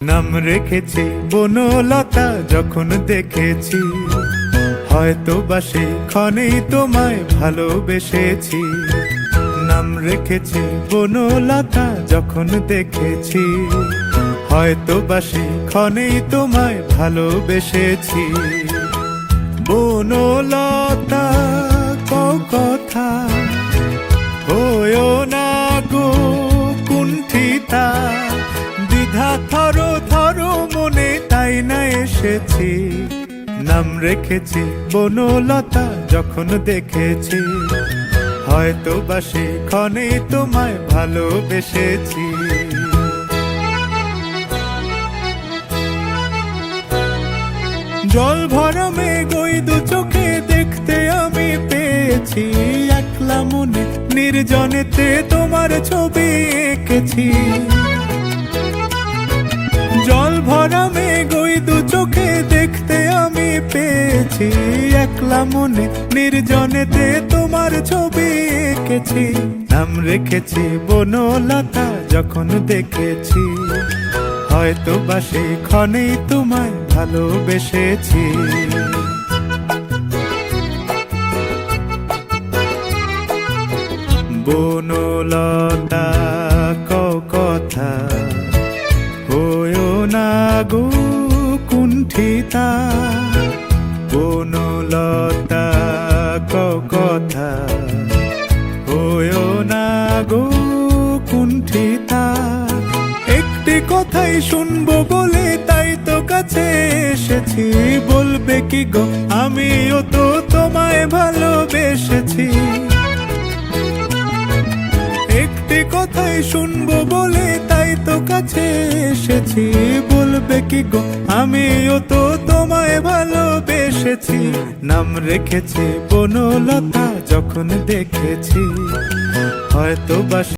নাম রেখেছি বনলতা যখন দেখেছি, হয়তো বা সেই ক্ষণেই তোমায় ভালোবেসেছি। নাম রেখেছি বনলতা যখন দেখেছি, হয়তো বা সেই ক্ষণেই তোমায় ভালোবেসেছি। বনলতা কও কথা, হয়ো না গো কুণ্ঠিতা, দ্বিধা থর থর মনে তাই না এসেছি। নাম রেখেছি বনলতা যখন দেখেছি, হয়তো বা সেই ক্ষণে তোমায় ভালোবেসেছি। জল ভরা মেঘ ওই দু চোখে দেখতে আমি পেয়েছি, একলা মনে নির্জনেতে তোমার ছবি এঁকেছি। জল ভরা মেঘ ওই দু চোখে দেখতে আমি পেয়েছি, একলা মনে নির্জনেতে তোমার ছবি এঁকেছি। নাম রেখেছি বনলতা যখন দেখেছি, হয়তো বা সেই ক্ষণেই তোমায় ভালোবেসেছি। বনলতা কও কথা, হয়ো না গো কুণ্ঠিতা। বনলতা কও কথা, হয়ো না গো কুণ্ঠিতা। একটি কথাই শুনবো বলে তাই তো কাছে এসেছি, বলবে কি গো আমিও তো তোমায় ভালোবেসেছি। একটি কথাই শুনবো বলে তাই তো কাছে এসেছি, বলবে কি গো আমিও তো তোমায় ভালোবেসেছি। নাম রেখেছি বনলতা যখন দেখেছি, হয়তো বা